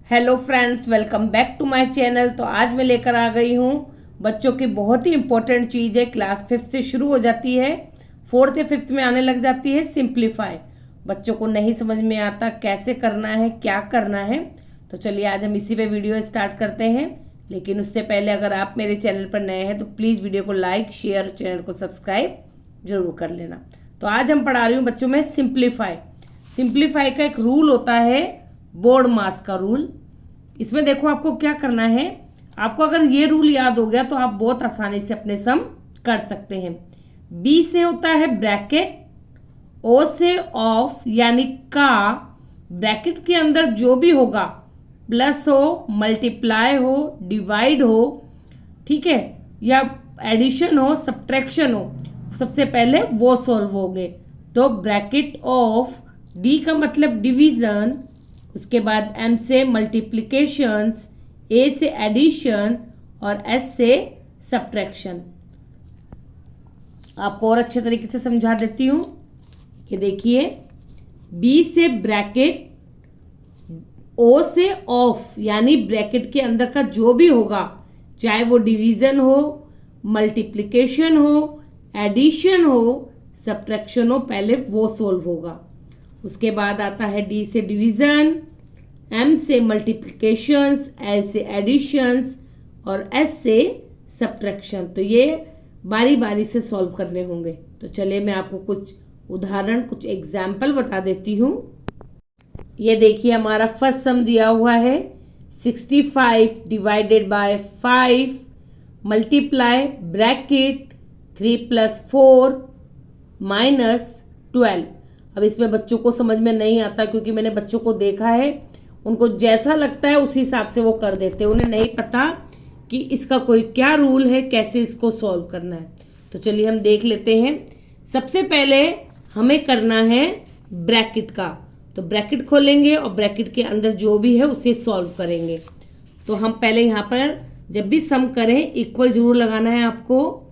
Hello friends, welcome back to my channel. तो आज मैं लेकर आ गई हूँ बच्चों की बहुत ही इंपॉर्टेंट चीज़ है। क्लास 5 से शुरू हो जाती है, 4th या 5th में आने लग जाती है सिंप्लीफाई। बच्चों को नहीं समझ में आता कैसे करना है, क्या करना है। तो चलिए आज हम इसी पे वीडियो स्टार्ट करते हैं। लेकिन उससे पहले अगर आप मेरे चैनल पर नए हैं तो प्लीज़ वीडियो को लाइक, शेयर, चैनल को सब्सक्राइब जरूर कर लेना। तो आज हम पढ़ा रही हूँ बच्चों में सिंप्लीफाई। सिंप्लीफाई का एक रूल होता है, बोर्ड मास का रूल। इसमें देखो आपको क्या करना है। आपको अगर ये रूल याद हो गया तो आप बहुत आसानी से अपने सम कर सकते हैं। बी से होता है ब्रैकेट, ओ से ऑफ यानी का, ब्रैकेट के अंदर जो भी होगा, प्लस हो, मल्टीप्लाई हो, डिवाइड हो, ठीक है, या एडिशन हो, सब्ट्रैक्शन हो, सबसे पहले वो सॉल्व होंगे। तो ब्रैकेट ऑफ, डी का मतलब डिवीजन, उसके बाद एम से मल्टीप्लिकेशंस, ए से एडिशन और एस से सब्ट्रैक्शन। आपको और अच्छे तरीके से समझा देती हूँ। ये देखिए, बी से ब्रैकेट, ओ से ऑफ यानी ब्रैकेट के अंदर का जो भी होगा, चाहे वो डिवीजन हो, मल्टीप्लिकेशन हो, एडिशन हो, सब्ट्रैक्शन हो, पहले वो सोल्व होगा। उसके बाद आता है डी से डिवीजन, एम से मल्टीप्लिकेशंस, ए से एडिशंस और एस से सब्ट्रैक्शन। तो ये बारी बारी से सॉल्व करने होंगे। तो चलिए मैं आपको कुछ उदाहरण, कुछ एग्जाम्पल बता देती हूँ। ये देखिए हमारा फर्स्ट सम दिया हुआ है 65 डिवाइडेड बाय 5 मल्टीप्लाई ब्रैकेट 3 + 4 - 12। अब इसमें बच्चों को समझ में नहीं आता क्योंकि मैंने बच्चों को देखा है, उनको जैसा लगता है उसी हिसाब से वो कर देते हैं। उन्हें नहीं पता कि इसका कोई क्या रूल है, कैसे इसको सॉल्व करना है। तो चलिए हम देख लेते हैं। सबसे पहले हमें करना है ब्रैकेट का। तो ब्रैकेट खोलेंगे और ब्रैकेट के अंदर जो भी है उसे सॉल्व करेंगे। तो हम पहले यहाँ पर जब भी सम करें इक्वल जरूर लगाना है आपको।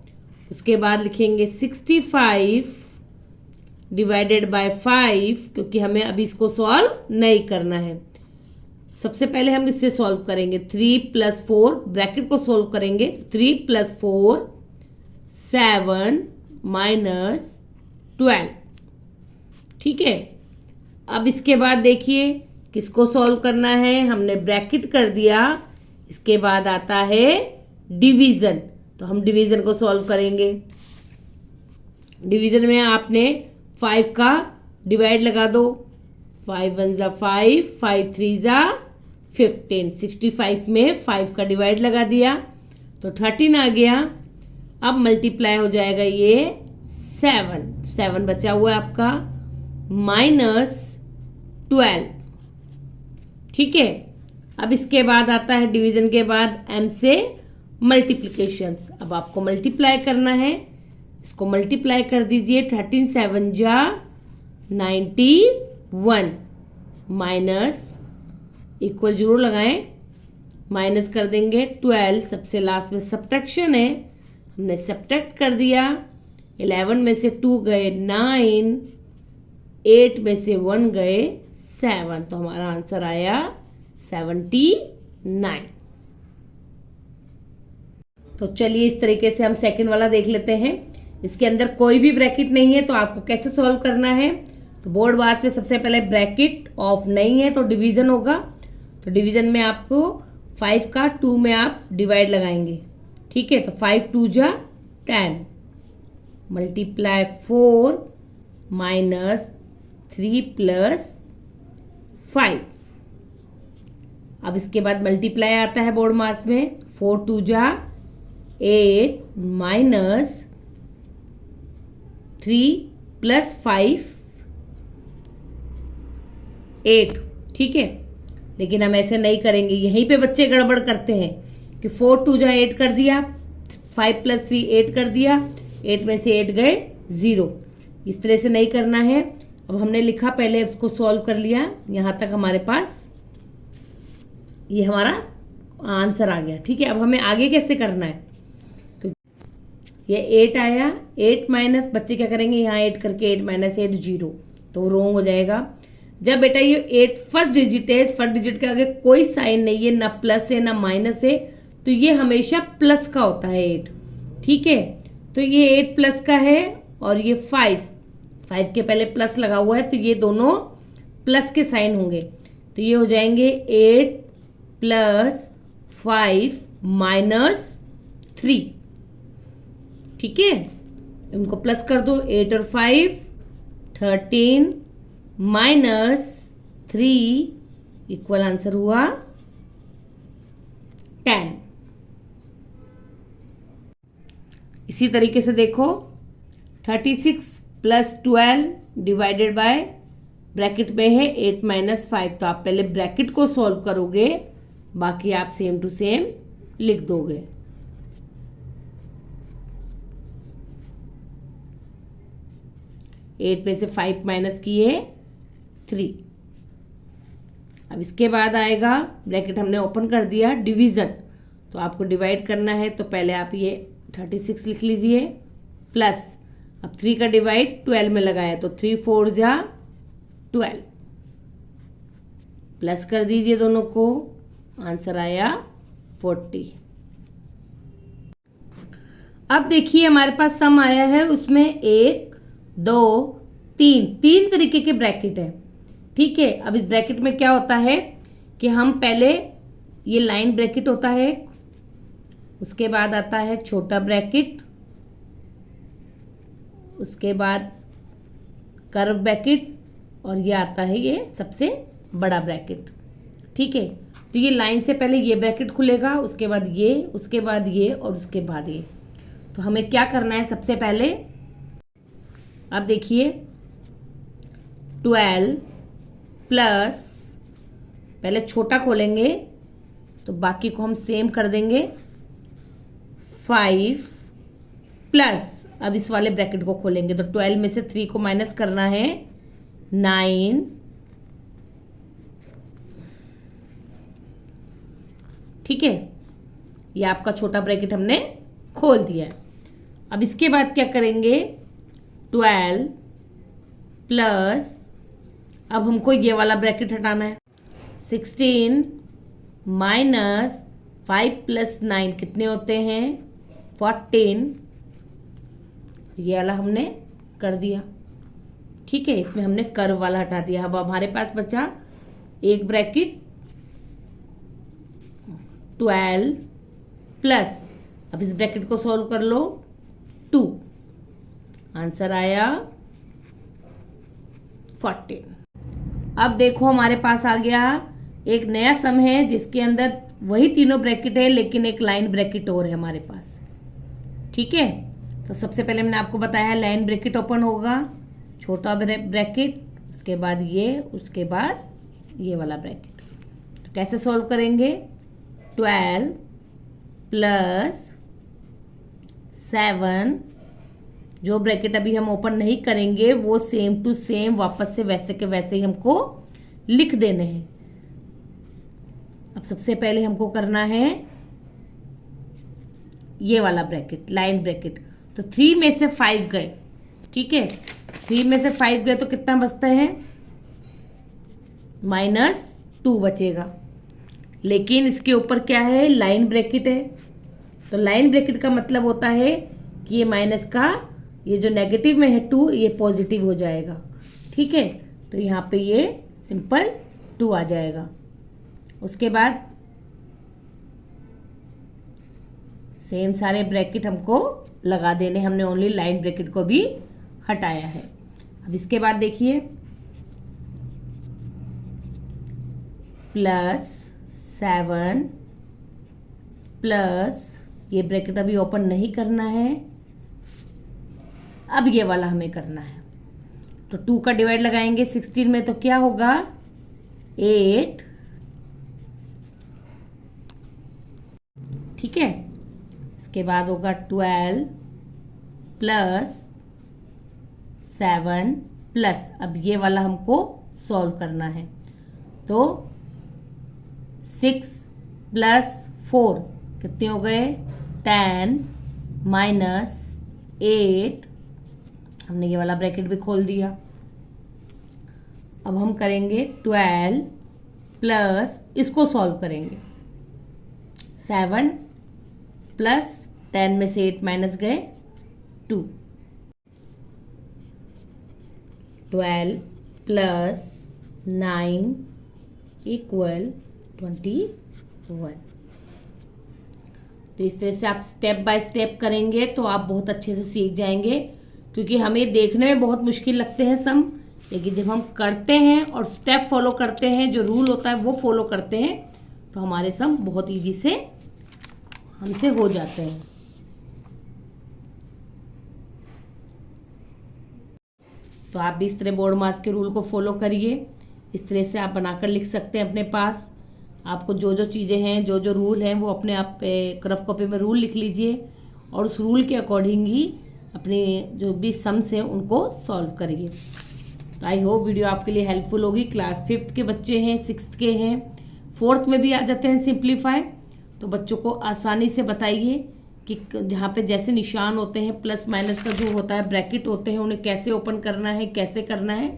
उसके बाद लिखेंगे 65 डिवाइडेड बाय 5, क्योंकि हमें अभी इसको सॉल्व नहीं करना है। सबसे पहले हम इससे सॉल्व करेंगे 3 + 4, ब्रैकेट को सॉल्व करेंगे। 3 + 4 7 - 12, ठीक है। अब इसके बाद देखिए किसको सॉल्व करना है, हमने ब्रैकेट कर दिया। इसके बाद आता है डिवीजन, तो हम डिवीजन को सॉल्व करेंगे। डिवीजन में आपने 5 का डिवाइड लगा दो। 5 × 1 = 5, 5 × 3 = 15। 65 में 5 का डिवाइड लगा दिया तो 13 आ गया। अब मल्टीप्लाई हो जाएगा ये 7 बचा हुआ है आपका, -12, ठीक है। अब इसके बाद आता है डिवीजन के बाद एम से मल्टीप्लिकेशंस। अब आपको मल्टीप्लाई करना है, इसको मल्टीप्लाई कर दीजिए। 13 × 7 = 91, माइनस, इक्वल जरूर लगाएं, माइनस कर देंगे 12। सबसे लास्ट में सब्ट्रैक्शन है, हमने सब्ट्रैक्ट कर दिया। 11 में से 2 गए 9, 8 में से 1 गए 7, तो हमारा आंसर आया 79। तो चलिए इस तरीके से हम सेकंड वाला देख लेते हैं। इसके अंदर कोई भी ब्रैकेट नहीं है तो आपको कैसे सॉल्व करना है। तो बोर्ड वाच में सबसे पहले ब्रैकेट ऑफ नहीं है तो डिवीजन होगा। तो डिवीजन में आपको 5 का 2 में आप डिवाइड लगाएंगे, ठीक है। तो 5 × 2 = 10, मल्टीप्लाई 4 - 3 + 5। अब इसके बाद मल्टीप्लाई आता है बोर्ड मास में। 4 × 2 = 8, -3 + 5 8, ठीक है। लेकिन हम ऐसे नहीं करेंगे, यहीं पे बच्चे गड़बड़ करते हैं कि 4 × 2 = 8 कर दिया, 5 + 3 8 कर दिया, 8 में से 8 गए 0। इस तरह से नहीं करना है। अब हमने लिखा, पहले उसको सॉल्व कर लिया, यहाँ तक हमारे पास ये हमारा आंसर आ गया, ठीक है। अब हमें आगे कैसे करना है, तो ये 8 आया, 8 माइनस, बच्चे क्या करेंगे यहाँ 8 करके 8 - 8 0, तो रॉन्ग हो जाएगा। जब बेटा ये 8 फर्स्ट डिजिट है, फर्स्ट डिजिट के आगे कोई साइन नहीं है, ना प्लस है ना माइनस है, तो ये हमेशा प्लस का होता है 8। ठीक है, तो ये 8 प्लस का है और ये 5 के पहले प्लस लगा हुआ है, तो ये दोनों प्लस के साइन होंगे। तो ये हो जाएंगे 8 प्लस 5 माइनस 3। ठीक है, इनको प्लस कर दो, 8 और 5 13 माइनस 3 इक्वल आंसर हुआ 10। इसी तरीके से देखो 36 प्लस 12 डिवाइडेड बाय ब्रैकेट में है 8 माइनस 5, तो आप पहले ब्रैकेट को सॉल्व करोगे, बाकी आप सेम टू सेम लिख दोगे। एट में से 5 माइनस किए 3। अब इसके बाद आएगा, ब्रैकेट हमने ओपन कर दिया, डिवीजन। तो आपको डिवाइड करना है, तो पहले आप ये 36 लिख लीजिए प्लस, अब 3 का डिवाइड 12 में लगाया, तो 3 4 जा 12, प्लस कर दीजिए दोनों को, आंसर आया 40। अब देखिए हमारे पास सम आया है, उसमें 1 2 3 तरीके के ब्रैकेट है। ठीक है, अब इस ब्रैकेट में क्या होता है कि हम पहले, ये लाइन ब्रैकेट होता है, उसके बाद आता है छोटा ब्रैकेट, उसके बाद कर्व ब्रैकेट, और ये आता है ये सबसे बड़ा ब्रैकेट। ठीक है, तो ये लाइन से पहले ये ब्रैकेट खुलेगा, उसके बाद ये, उसके बाद ये और उसके बाद ये। तो हमें क्या करना है सबसे पहले, अब देखिए 12 प्लस, पहले छोटा खोलेंगे तो बाकी को हम सेम कर देंगे, 5 प्लस, अब इस वाले ब्रैकेट को खोलेंगे तो 12 में से 3 को माइनस करना है, 9 ठीक है, ये आपका छोटा ब्रैकेट हमने खोल दिया है। अब इसके बाद क्या करेंगे, 12 प्लस, अब हमको ये वाला ब्रैकेट हटाना है, 16 माइनस 5 प्लस 9 कितने होते हैं 14, ये वाला हमने कर दिया। ठीक है, इसमें हमने कर्व वाला हटा दिया। अब हमारे पास बचा एक ब्रैकेट 12 प्लस, अब इस ब्रैकेट को सॉल्व कर लो, 2, आंसर आया 14। अब देखो हमारे पास आ गया एक नया सम है जिसके अंदर वही तीनों ब्रैकेट है, लेकिन एक लाइन ब्रैकेट और है हमारे पास। ठीक है, तो सबसे पहले मैंने आपको बताया लाइन ब्रैकेट ओपन होगा, छोटा ब्रैकेट, उसके बाद ये, उसके बाद ये वाला ब्रैकेट। तो कैसे सॉल्व करेंगे, 12 प्लस 7, जो ब्रैकेट अभी हम ओपन नहीं करेंगे वो सेम टू सेम वापस से वैसे के वैसे ही हमको लिख देने हैं। अब सबसे पहले हमको करना है ये वाला ब्रैकेट, लाइन ब्रैकेट। तो 3 में से 5 गए, ठीक है, 3 में से 5 गए तो कितना बचता है, -2 बचेगा। लेकिन इसके ऊपर क्या है, लाइन ब्रैकेट है, तो लाइन ब्रैकेट का मतलब होता है कि ये माइनस का, ये जो नेगेटिव में है 2, ये पॉजिटिव हो जाएगा। ठीक है, तो यहाँ पे ये सिंपल 2 आ जाएगा। उसके बाद सेम सारे ब्रैकेट हमको लगा देने, हमने ओनली लाइन ब्रैकेट को भी हटाया है। अब इसके बाद देखिए +7 प्लस, ये ब्रैकेट अभी ओपन नहीं करना है, अब ये वाला हमें करना है। तो 2 का डिवाइड लगाएंगे 16 में, तो क्या होगा 8, ठीक है। इसके बाद होगा 12 प्लस 7 प्लस, अब ये वाला हमको सॉल्व करना है, तो 6 प्लस 4 कितने हो गए 10 माइनस 8, हमने ये वाला ब्रैकेट भी खोल दिया। अब हम करेंगे 12 प्लस, इसको सॉल्व करेंगे, 7 प्लस 10 में से 8 माइनस गए 2, 12 प्लस 9 इक्वल 21। तो इस तरह से आप स्टेप बाय स्टेप करेंगे तो आप बहुत अच्छे से सीख जाएंगे, क्योंकि हमें देखने में बहुत मुश्किल लगते हैं सम, लेकिन जब हम करते हैं और स्टेप फॉलो करते हैं, जो रूल होता है वो फॉलो करते हैं, तो हमारे सम बहुत इजी से हमसे हो जाते हैं। तो आप भी इस तरह बोर्ड मास के रूल को फॉलो करिए। इस तरह से आप बनाकर लिख सकते हैं अपने पास। आपको जो जो चीज़ें हैं, जो जो रूल हैं, वो अपने आप रफ कॉपी में रूल लिख लीजिए और उस रूल के अकॉर्डिंग ही अपने जो भी सम्स हैं उनको सॉल्व करिए। तो आई होप वीडियो आपके लिए हेल्पफुल होगी। क्लास 5th के बच्चे हैं, 6th के हैं, 4th में भी आ जाते हैं सिंप्लीफाई। तो बच्चों को आसानी से बताइए कि जहाँ पे जैसे निशान होते हैं, प्लस माइनस का जो होता है, ब्रैकेट होते हैं, उन्हें कैसे ओपन करना है, कैसे करना है,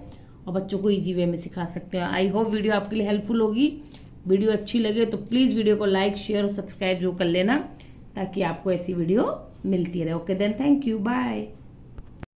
और बच्चों को इजी वे में सिखा सकते हैं। आई होप वीडियो आपके लिए हेल्पफुल होगी। वीडियो अच्छी लगे तो प्लीज़ वीडियो को लाइक, शेयर और सब्सक्राइब जो कर लेना, ताकि आपको ऐसी वीडियो मिलती रहे। Okay then, thank you, bye.